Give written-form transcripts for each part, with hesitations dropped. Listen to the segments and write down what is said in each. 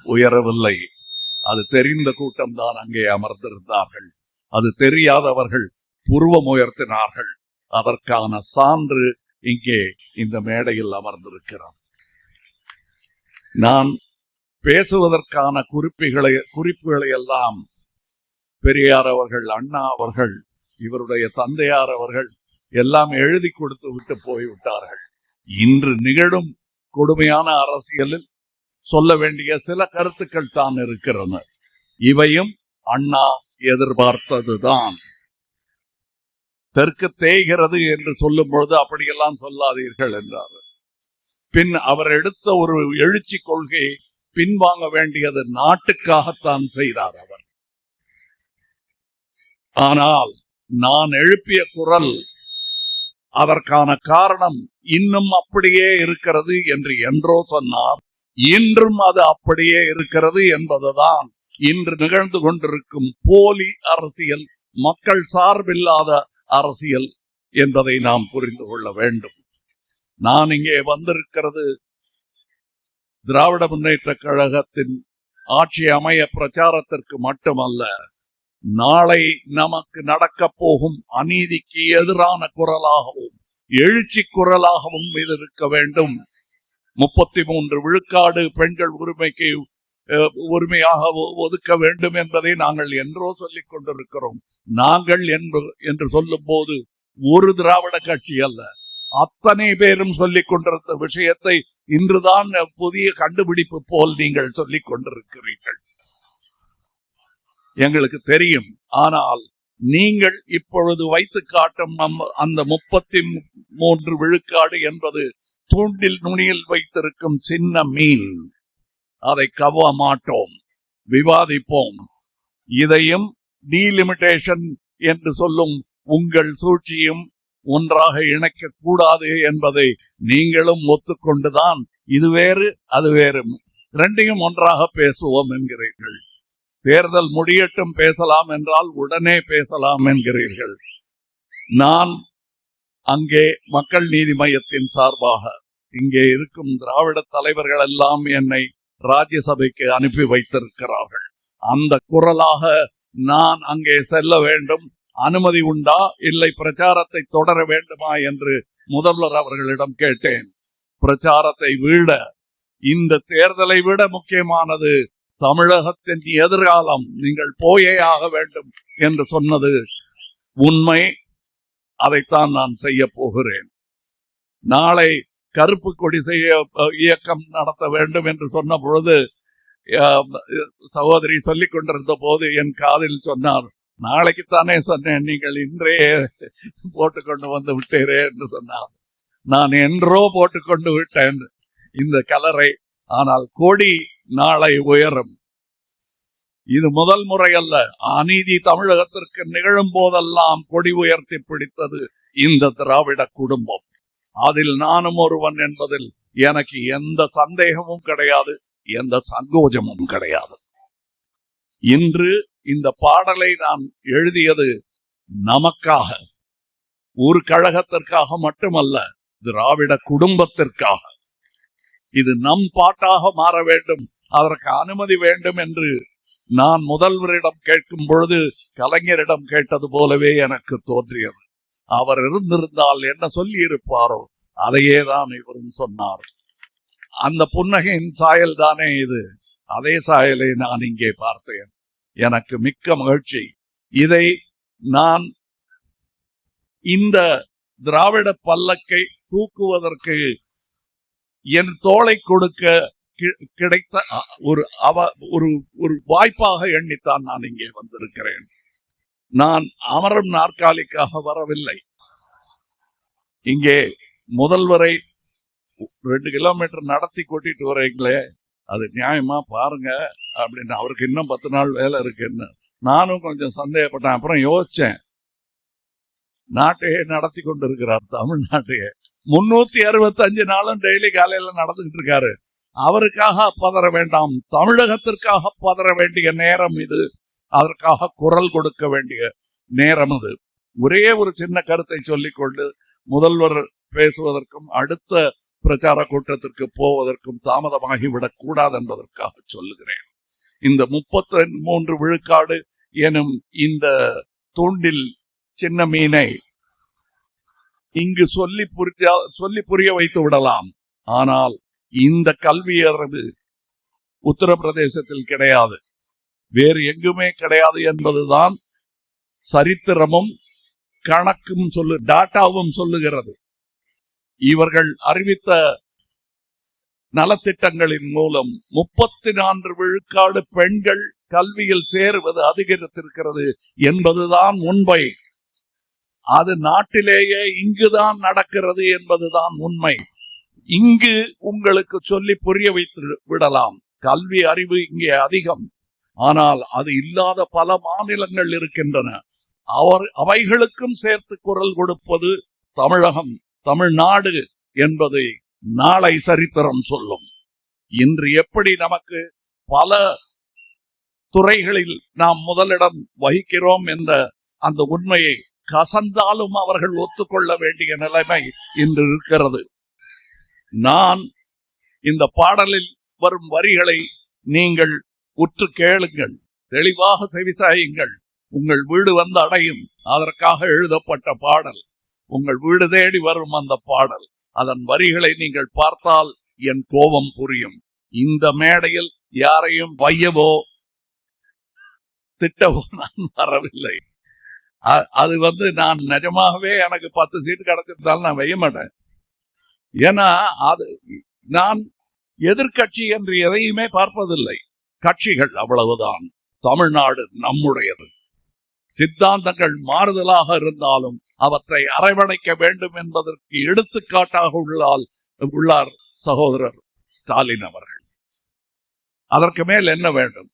உயரவில்லை. அது தெரிந்த கூட்டம்தான் அங்கே அமர்ந்திருந்தார்கள். அது தெரியாதவர்கள் புருவம் உயர்த்தினார்கள். அதற்கான சான்று இங்கே இந்த மேடையில் அமர்ந்திருக்கிறது. நான் பேசுவதற்கான குறிப்புகளை எல்லாம் பெரியார் அவர்கள், அண்ணா அவர்கள், இவருடைய தந்தையார் அவர்கள் எல்லாம் எழுதி கொடுத்து விட்டு போய்விட்டார்கள். இன்று நிகழும் கொடுமையான அரசியலில் சொல்ல வேண்டிய சில கருத்துக்கள் தான் இருக்கிறது. இவையும் அண்ணா எதிர்பார்த்ததுதான். தெற்கு தேய்கிறது என்று சொல்லும் பொழுது அப்படியெல்லாம் சொல்லாதீர்கள் என்றார். பின் அவர் எடுத்த ஒரு எழுச்சி கொள்கை பின்வாங்க வேண்டியது நாட்டுக்காகத்தான் செய்தார் அவர். ஆனால் நான் எழுப்பிய குரல் அதற்கான காரணம் இன்னும் அப்படியே இருக்கிறது என்று என்றோ சொன்னார். இன்றும் அது அப்படியே இருக்கிறது என்பதுதான் இன்று நிகழ்ந்து கொண்டிருக்கும் போலி அரசியல், மக்கள் சார்பில்லாத அரசியல் என்பதை நாம் புரிந்து கொள்ள வேண்டும். நான் இங்கே வந்திருக்கிறது திராவிட முன்னேற்ற கழகத்தின் ஆட்சி அமைய பிரச்சாரத்திற்கு மட்டுமல்ல, நாளை நமக்கு நடக்க போகும் அநீதிக்கு எதிரான குரலாகவும் எழுச்சி குரலாகவும் இது இருக்க வேண்டும். 33 விழுக்காடு பெண்கள் உரிமையாக ஒதுக்க வேண்டும் என்பதை நாங்கள் என்றோ சொல்லிக் கொண்டிருக்கிறோம். நாங்கள் என்று சொல்லும் போது ஒரு திராவிட கட்சி அல்ல, அத்தனை பேரும் சொல்லிக் கொண்டிருந்த விஷயத்தை இன்றுதான் புதிய கண்டுபிடிப்பு போல் நீங்கள் சொல்லிக் கொண்டிருக்கிறீர்கள். எங்களுக்கு தெரியும். ஆனால் நீங்கள் இப்பொழுது வைத்து காட்டும் அந்த 33 விழுக்காடு என்பது தூண்டில் நுனியில் வைத்திருக்கும் சின்ன மீன். அதை கவ மாட்டோம், விவாதிப்போம். இதையும் டீலிமிட்டேஷன் என்று சொல்லும் உங்கள் சூழ்ச்சியும் ஒன்றாக இணைக்க கூடாது என்பதை நீங்களும் ஒத்துக்கொண்டுதான் இது வேறு அது வேறு, ரெண்டையும் ஒன்றாக பேசுவோம் என்கிறீர்கள். தேர்தல் முடியட்டும் பேசலாம் என்றால் உடனே பேசலாம் என்கிறீர்கள். நான் அங்கே மக்கள் நீதி மையத்தின் சார்பாக இங்கே இருக்கும் திராவிட தலைவர்கள் எல்லாம் என்னை ராஜ்யசபைக்கு அனுப்பி வைத்திருக்கிறார்கள். அந்த குரலாக நான் அங்கே செல்ல வேண்டும். அனுமதி உண்டா, இல்லை பிரச்சாரத்தை தொடர வேண்டுமா என்று முதல்வர் அவர்களிடம் கேட்டேன். பிரச்சாரத்தை விட இந்த தேர்தலை விட முக்கியமானது தமிழகத்தின் எதிர்காலம், நீங்கள் போயே ஆக வேண்டும் என்று சொன்னது உண்மை. அதைத்தான் நான் செய்ய போகிறேன். நாளை கருப்பு கொடி இயக்கம் நடத்த வேண்டும் என்று சொன்ன பொழுது சகோதரி சொல்லிக் கொண்டிருந்த போது என் காதில் சொன்னார், நாளைக்குத்தானே சொன்னேன், நீங்கள் இன்றே போட்டுக்கொண்டு வந்து விட்டீரே என்று சொன்னார். நான் என்றோ போட்டுக்கொண்டு விட்டேன் இந்த கலரை. ஆனால் கொடி நாளை உயரும். இது முதல் முறை அல்ல. அநீதி தமிழகத்திற்கு நிகழும் போதெல்லாம் கொடி உயர்த்தி பிடித்தது இந்த திராவிட குடும்பம். அதில் நானும் ஒருவன் என்பதில் எனக்கு எந்த சந்தேகமும் கிடையாது, எந்த சங்கோஜமும் கிடையாது. இன்று இந்த பாடலை நான் எழுதியது நமக்காக, ஒரு கழகத்திற்காக மட்டுமல்ல, திராவிட குடும்பத்திற்காக. இது நம் பாட்டாக மாற வேண்டும், அதற்கு அனுமதி வேண்டும் என்று நான் முதல்வரிடம் கேட்கும் பொழுது கலைஞரிடம் கேட்டது போலவே எனக்கு தோன்றியது. அவர் இருந்திருந்தால் என்ன சொல்லி இருப்பாரோ அதையே தான் இவரும் சொன்னார். அந்த புன்னகையின் சாயல் தானே இது. அதே சாயலை நான் இங்கே பார்த்தேன். எனக்கு மிக்க மகிழ்ச்சி. இதை நான் இந்த திராவிட பல்லக்கை தூக்குவதற்கு என் தோளை கொடுக்க கிடைத்த ஒரு வாய்ப்பாக எண்ணித்தான் நான் இங்கே வந்திருக்கிறேன். நான் அமரும் நாற்காலிக்காக வரவில்லை. இங்கே முதல்வரை 2 கிலோமீட்டர் நடத்தி கூட்டிட்டு வரீங்களே, அது நியாயமா பாருங்க அப்படின்னு. அவருக்கு இன்னும் 10 நாள் வேலை இருக்குன்னு நானும் கொஞ்சம் சந்தேகப்பட்டேன். அப்புறம் யோசிச்சேன், நாட்டையே நடத்தி கொண்டு இருக்கிறார், தமிழ்நாட்டையே 365 நாளும் டெய்லி காலையில நடந்துகிட்டு இருக்காரு. அவருக்காக பதற வேண்டாம், தமிழகத்திற்காக பதற வேண்டிய நேரம் இது. அதற்காக குரல் கொடுக்க வேண்டிய நேரம் இது. ஒரே ஒரு சின்ன கருத்தை சொல்லிக்கொண்டு முதல்வர் பேசுவதற்கும் அடுத்த பிரச்சார கூட்டத்திற்கு போவதற்கும் தாமதமாகிவிடக் கூடாது என்பதற்காக சொல்லுகிறேன். இந்த 33 விழுக்காடு எனும் இந்த தூண்டில் சின்ன மீனை இங்கு சொல்லி புரிய வைத்து விடலாம். ஆனால் இந்த கல்வியறிவு உத்தரப்பிரதேசத்தில் கிடையாது, வேறு எங்குமே கிடையாது என்பதுதான் சரித்திரமும் கணக்கும் டாட்டாவும் சொல்லுகிறது. இவர்கள் அறிவித்த நலத்திட்டங்களின் மூலம் 34 விழுக்காடு பெண்கள் கல்வியில் சேருவது அதிகரித்திருக்கிறது என்பதுதான் உண்மை. அது நாட்டிலேயே இங்குதான் நடக்கிறது என்பதுதான் உண்மை. இங்கு உங்களுக்கு சொல்லி புரிய வைத்து விடலாம். கல்வி அறிவு இங்கே அதிகம், ஆனால் அது இல்லாத பல மாநிலங்கள் இருக்கின்றன. அவைகளுக்கும் சேர்த்து குரல் கொடுப்பது தமிழகம், தமிழ்நாடு என்பதை நாளை சரித்திரம் சொல்லும். இன்று எப்படி நமக்கு பல துறைகளில் நாம் முதலிடம் வகிக்கிறோம் என்ற அந்த உண்மையை கசந்தாலும் அவர்கள் ஒத்துக்கொள்ள வேண்டிய நிலைமை இன்று இருக்கிறது. நான் இந்த பாடலில் வரும் வரிகளை நீங்கள் உற்று கேளுங்கள், தெளிவாக செவிசாயுங்கள். உங்கள் வீடு வந்து அடையும். அதற்காக எழுதப்பட்ட பாடல். உங்கள் வீடு தேடி வரும் அந்த பாடல். அதன் வரிகளை நீங்கள் பார்த்தால் என் கோபம் புரியும். இந்த மேடையில் யாரையும் வையவோ திட்டவோ நான் வரவில்லை. அது நான் நிஜமாகவே எனக்கு 10 சீட்டு கிடைச்சிருந்தாலும் நான் வைய மாட்டேன். ஏன்னா அது நான் எதிர்கட்சி என்று எதையுமே பார்ப்பதில்லை. கட்சிகள் அவ்வளவுதான். தமிழ்நாடு நம்முடையது. சித்தாந்தங்கள் மாறுதலாக இருந்தாலும் அவற்றை அரவணைக்க வேண்டும் என்பதற்கு எடுத்துக்காட்டாக உள்ளார் சகோதரர் ஸ்டாலின் அவர்கள். அதற்கு மேல் என்ன வேண்டும்?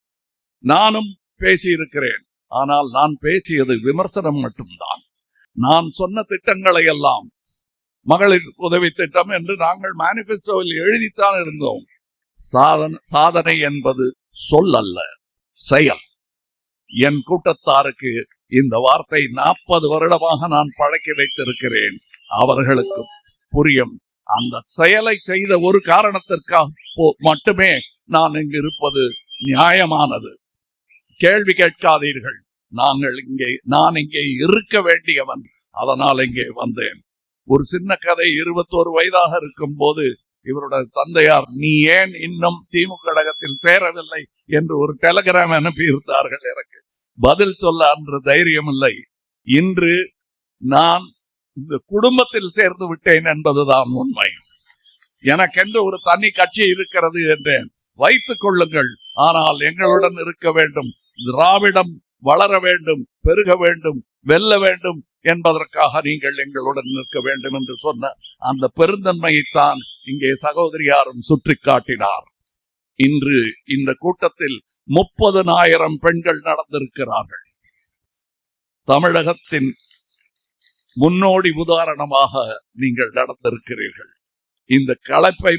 நானும் பேசியிருக்கிறேன், ஆனால் நான் பேசியது விமர்சனம் மட்டும்தான். நான் சொன்ன திட்டங்களை எல்லாம் மகளிர் உதவி திட்டம் என்று நாங்கள் மேனிபெஸ்டோவில் எழுதித்தான் இருந்தோம். சாதனை என்பது சொல் அல்ல, செயல். என் கூட்டத்தாருக்கு இந்த வார்த்தை 40 வருடமாக நான் பழக்கி வைத்திருக்கிறேன். அவர்களுக்கு புரியும். அந்த செயலை செய்த ஒரு காரணத்திற்காக மட்டுமே நான் இங்கு இருப்பது நியாயமானது. கேள்வி கேட்காதீர்கள். நான் இங்கே இருக்க வேண்டியவன், அதனால் இங்கே வந்தேன். ஒரு சின்ன கதை. 21 வயதாக இருக்கும் போது இவருடைய தந்தையார், நீ ஏன் இன்னும் திமுக கழகத்தில் சேரவில்லை என்று ஒரு டெலிகிராம் அனுப்பியிருந்தார்கள். எனக்கு பதில் சொல்ல அன்று தைரியம் இல்லை. இன்று நான் இந்த குடும்பத்தில் சேர்ந்து விட்டேன் என்பதுதான் உண்மை. எனக்கென்று ஒரு தனி கட்சி இருக்கிறது என்றேன். வைத்துக் கொள்ளுங்கள், ஆனால் எங்களுடன் இருக்க வேண்டும். திராவிடம் வளர வேண்டும், பெருக வேண்டும், வெல்ல வேண்டும் என்பதற்காக நீங்கள் எங்களுடன் நிற்க வேண்டும் என்று சொன்ன அந்த பெருந்தன்மையைத்தான் இங்கே சகோதரியாரும் சுற்றி காட்டினார். இன்று இந்த கூட்டத்தில் 30,000 பெண்கள் நடந்திருக்கிறார்கள். தமிழகத்தின் முன்னோடி உதாரணமாக நீங்கள் நடந்திருக்கிறீர்கள். இந்த களைப்பை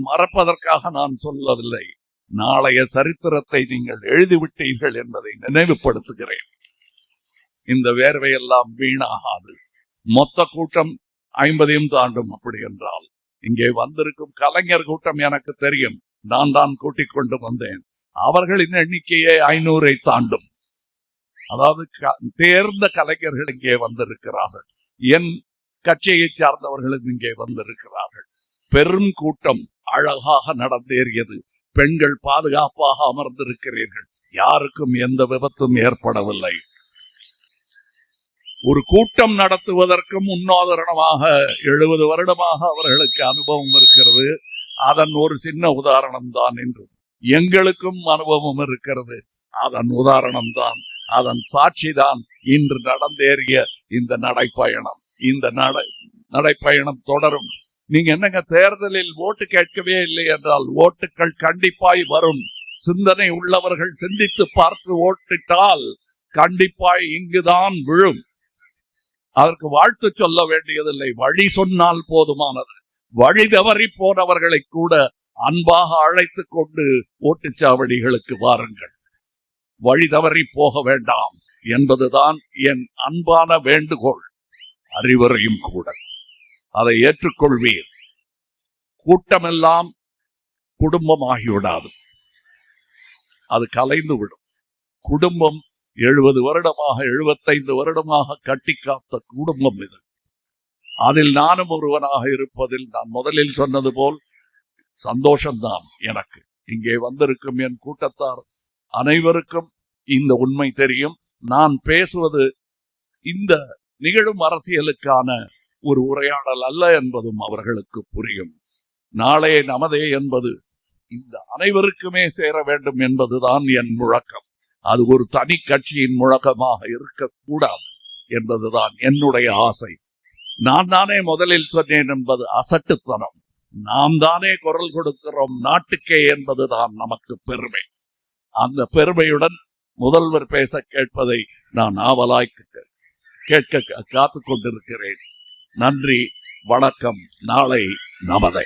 மறப்பதற்காக நான் சொல்லவில்லை. நாளைய சரித்திரத்தை நீங்கள் எழுதிவிட்டீர்கள் என்பதை நினைவுபடுத்துகிறேன். இந்த வேர்வையெல்லாம் வீணாகாது. மொத்த கூட்டம் 50 தாண்டும். அப்படி என்றால் இங்கே வந்திருக்கும் கலைஞர் கூட்டம் எனக்கு தெரியும். நான் தான் கூட்டிக் கொண்டு வந்தேன். அவர்களின் எண்ணிக்கையே 500 தாண்டும். அதாவது தேர்ந்த கலைஞர்கள் இங்கே வந்திருக்கிறார்கள். என் கட்சியை சார்ந்தவர்களும் இங்கே வந்திருக்கிறார்கள். பெரும் கூட்டம் அழகாக நடந்தேறியது. பெண்கள் பாதுகாப்பாக அமர்ந்திருக்கிறீர்கள். யாருக்கும் எந்த விபத்தும் ஏற்படவில்லை. ஒரு கூட்டம் நடத்துவதற்கு முன்னுதாரணமாக 70 வருடமாக அவர்களுக்கு அனுபவம் இருக்கிறது. அதன் ஒரு சின்ன உதாரணம் தான். என்று எங்களுக்கும் அனுபவம் இருக்கிறது. அதன் உதாரணம் தான், அதன் சாட்சிதான் இன்று நடந்தேறிய இந்த நடைப்பயணம். இந்த நடைப்பயணம் தொடரும். நீங்க என்னங்க தேர்தலில் ஓட்டு கேட்கவே இல்லை என்றால் ஓட்டுக்கள் கண்டிப்பாய் வரும். சிந்தனை உள்ளவர்கள் சிந்தித்து பார்த்து ஓட்டிட்டால் கண்டிப்பாய் இங்குதான் விழும். அதற்கு வாழ்த்து சொல்ல வேண்டியதில்லை, வழி சொன்னால் போதுமானது. வழி தவறி போனவர்களை கூட அன்பாக அழைத்து கொண்டு ஓட்டுச்சாவடிகளுக்கு வாருங்கள். வழி தவறி போக வேண்டாம் என்பதுதான் என் அன்பான வேண்டுகோள். அறிவுரையும் கூட. அதை ஏற்றுக்கொள்வீர். கூட்டமெல்லாம் குடும்பமாகிவிடாது, அது கலைந்து விடும். குடும்பம் 70 வருடமாக 75 வருடமாக கட்டி காத்த குடும்பம் இது. அதில் நானும் ஒருவனாக இருப்பதில் நான் முதலில் சொன்னது போல் சந்தோஷம்தான் எனக்கு. இங்கே வந்திருக்கும் என் கூட்டத்தார் அனைவருக்கும் இந்த உண்மை தெரியும். நான் பேசுவது இந்த நிகழும் அரசியலுக்கான ஒரு உரையாடல் அல்ல என்பதும் அவர்களுக்கு புரியும். நாளே நமதே என்பது இந்த அனைவருக்குமே சேர வேண்டும் என்பதுதான் என் முழக்கம். அது ஒரு தனி கட்சியின் முழக்கமாக இருக்கக்கூடாது என்பதுதான் என்னுடைய ஆசை. நான் தானே முதலில் சொன்னேன் என்பது அசட்டுத்தனம். நாம் தானே குரல் கொடுக்கிறோம் நாட்டுக்கே என்பதுதான் நமக்கு பெருமை. அந்த பெருமையுடன் முதல்வர் பேச கேட்பதை நான் ஆவலாய் கேட்க காத்துக் கொண்டிருக்கிறேன். நன்றி, வணக்கம். நாளை நமதே.